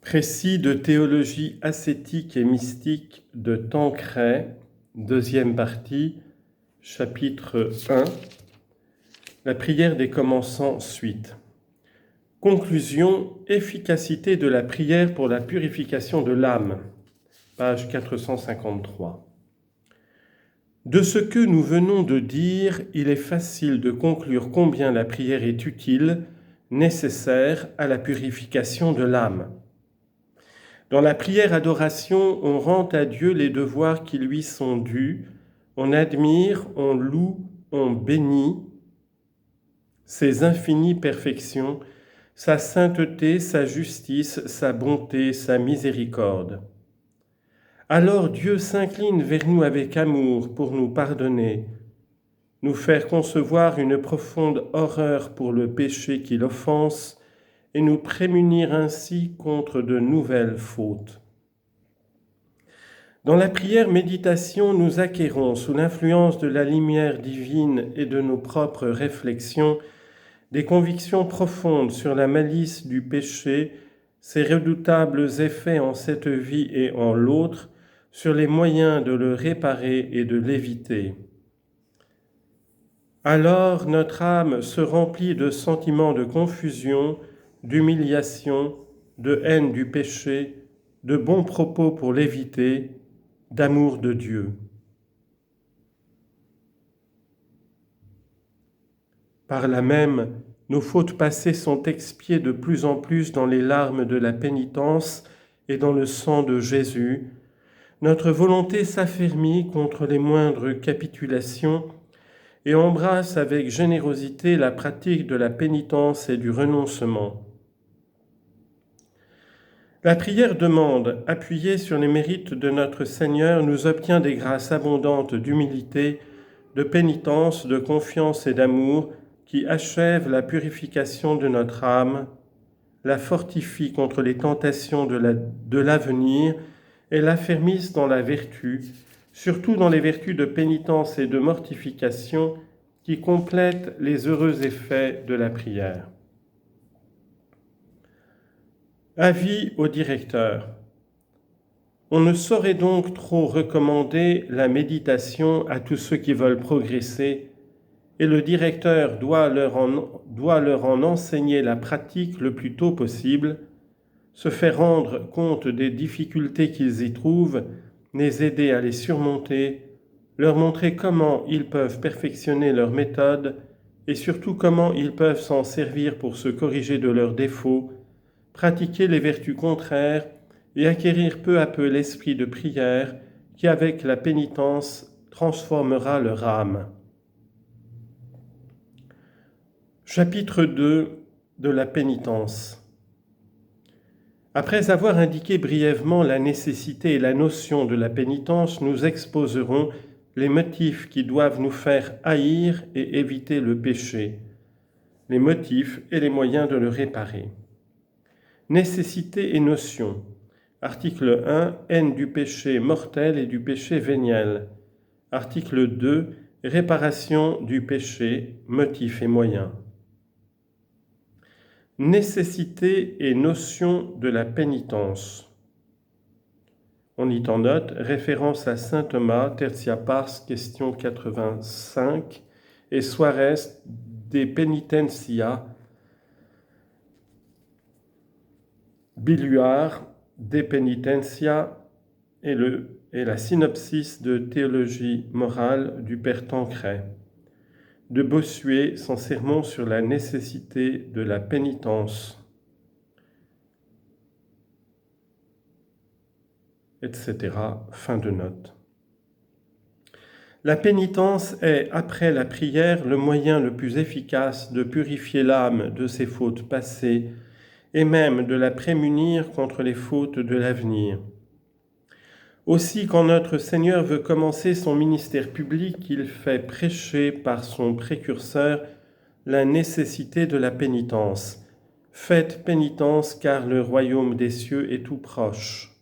Précis de théologie ascétique et mystique de Tancret, deuxième partie, chapitre 1, la prière des commençants, suite. Conclusion, efficacité de la prière pour la purification de l'âme, page 453. De ce que nous venons de dire, il est facile de conclure combien la prière est utile, nécessaire à la purification de l'âme. Dans la prière adoration, on rend à Dieu les devoirs qui lui sont dus, on admire, on loue, on bénit ses infinies perfections, sa sainteté, sa justice, sa bonté, sa miséricorde. Alors Dieu s'incline vers nous avec amour pour nous pardonner, nous faire concevoir une profonde horreur pour le péché qui l'offense et nous prémunir ainsi contre de nouvelles fautes. Dans la prière méditation, nous acquérons, sous l'influence de la lumière divine et de nos propres réflexions, des convictions profondes sur la malice du péché, ses redoutables effets en cette vie et en l'autre, sur les moyens de le réparer et de l'éviter. Alors notre âme se remplit de sentiments de confusion, d'humiliation, de haine du péché, de bons propos pour l'éviter, d'amour de Dieu. Par là même, nos fautes passées sont expiées de plus en plus dans les larmes de la pénitence et dans le sang de Jésus. Notre volonté s'affermit contre les moindres capitulations et embrasse avec générosité la pratique de la pénitence et du renoncement. La prière demande, appuyée sur les mérites de notre Seigneur, nous obtient des grâces abondantes d'humilité, de pénitence, de confiance et d'amour qui achèvent la purification de notre âme, la fortifient contre les tentations de l'avenir et l'affermissent dans la vertu, surtout dans les vertus de pénitence et de mortification qui complètent les heureux effets de la prière. Avis au directeur. On ne saurait donc trop recommander la méditation à tous ceux qui veulent progresser, et le directeur doit leur en enseigner la pratique le plus tôt possible, se faire rendre compte des difficultés qu'ils y trouvent, les aider à les surmonter, leur montrer comment ils peuvent perfectionner leur méthode et surtout comment ils peuvent s'en servir pour se corriger de leurs défauts, pratiquer les vertus contraires et acquérir peu à peu l'esprit de prière qui, avec la pénitence, transformera leur âme. Chapitre 2 de la pénitence. Après avoir indiqué brièvement la nécessité et la notion de la pénitence, nous exposerons les motifs qui doivent nous faire haïr et éviter le péché, les motifs et les moyens de le réparer. Nécessité et notion. Article 1, haine du péché mortel et du péché véniel. Article 2, réparation du péché, motifs et moyens. Nécessité et notion de la pénitence. On y en note, référence à saint Thomas, Tertia Pars, question 85, et Suarez de Penitentia, Biluard, De Penitentia, et la synopsis de théologie morale du père Tancret. De Bossuet, son sermon sur la nécessité de la pénitence, etc. Fin de note. La pénitence est, après la prière, le moyen le plus efficace de purifier l'âme de ses fautes passées et même de la prémunir contre les fautes de l'avenir. Aussi, quand notre Seigneur veut commencer son ministère public, il fait prêcher par son précurseur la nécessité de la pénitence. Faites pénitence car le royaume des cieux est tout proche.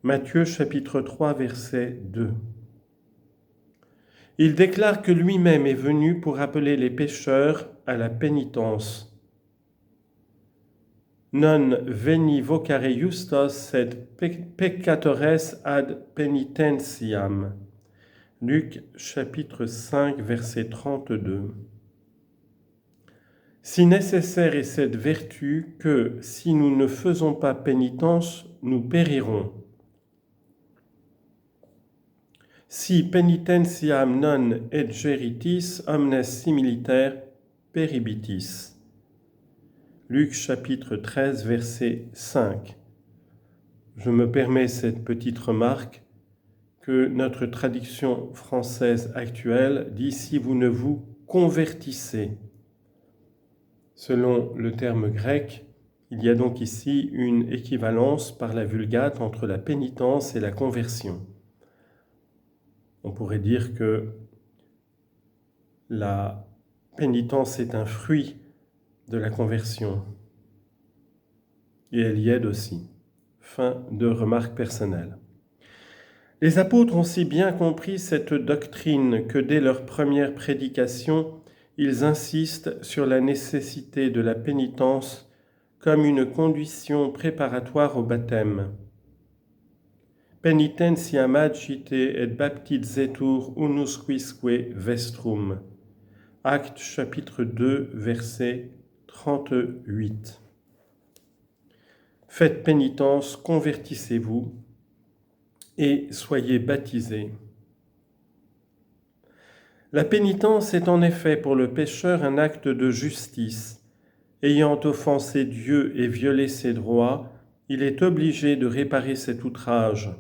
Matthieu chapitre 3 verset 2. Il déclare que lui-même est venu pour appeler les pécheurs à la pénitence. non veni vocare justos, sed peccatores ad penitentiam. Luc chapitre 5, verset 32. Si nécessaire est cette vertu que, si nous ne faisons pas pénitence, nous périrons. Si penitentiam non egeritis, omnes similiter peribitis. Luc chapitre 13, verset 5. Je me permets cette petite remarque que notre traduction française actuelle dit « si vous ne vous convertissez ». Selon le terme grec, il y a donc ici une équivalence par la Vulgate entre la pénitence et la conversion. On pourrait dire que la pénitence est un fruit de la conversion et elle y aide aussi. Fin de remarque personnelle. Les apôtres ont si bien compris cette doctrine que dès leur première prédication, ils insistent sur la nécessité de la pénitence comme une condition préparatoire au baptême. Penitentiam agite et baptizetur unusquisque vestrum. Actes chapitre 2, verset 38. Faites pénitence, convertissez-vous et soyez baptisés. La pénitence est en effet pour le pécheur un acte de justice. Ayant offensé Dieu et violé ses droits, il est obligé de réparer cet outrage.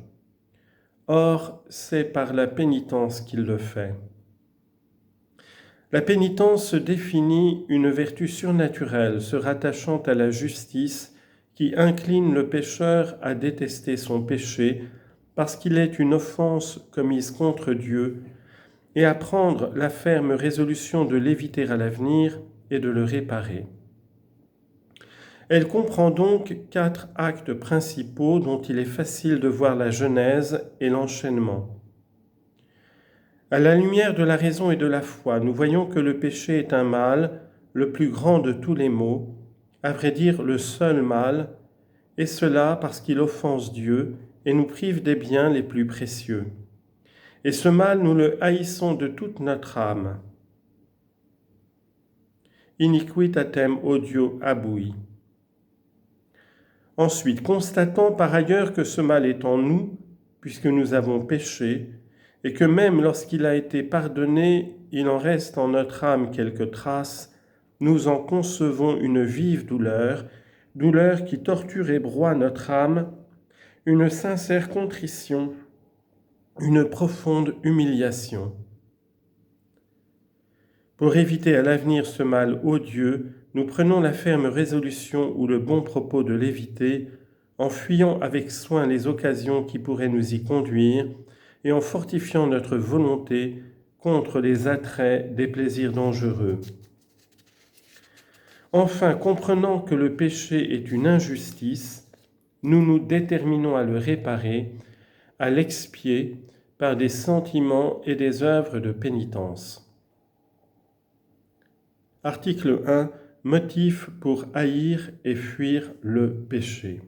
Or, c'est par la pénitence qu'il le fait. La pénitence définit une vertu surnaturelle se rattachant à la justice qui incline le pécheur à détester son péché parce qu'il est une offense commise contre Dieu et à prendre la ferme résolution de l'éviter à l'avenir et de le réparer. Elle comprend donc 4 actes principaux dont il est facile de voir la genèse et l'enchaînement. À la lumière de la raison et de la foi, nous voyons que le péché est un mal, le plus grand de tous les maux, à vrai dire le seul mal, et cela parce qu'il offense Dieu et nous prive des biens les plus précieux. Et ce mal, nous le haïssons de toute notre âme. Iniquitatem odio abui. Ensuite, constatons par ailleurs que ce mal est en nous, puisque nous avons péché, et que même lorsqu'il a été pardonné, il en reste en notre âme quelques traces, nous en concevons une vive douleur, douleur qui torture et broie notre âme, une sincère contrition, une profonde humiliation. Pour éviter à l'avenir ce mal odieux, nous prenons la ferme résolution ou le bon propos de l'éviter, en fuyant avec soin les occasions qui pourraient nous y conduire et en fortifiant notre volonté contre les attraits des plaisirs dangereux. Enfin, comprenant que le péché est une injustice, nous nous déterminons à le réparer, à l'expier par des sentiments et des œuvres de pénitence. Article 1. Motif pour haïr et fuir le péché.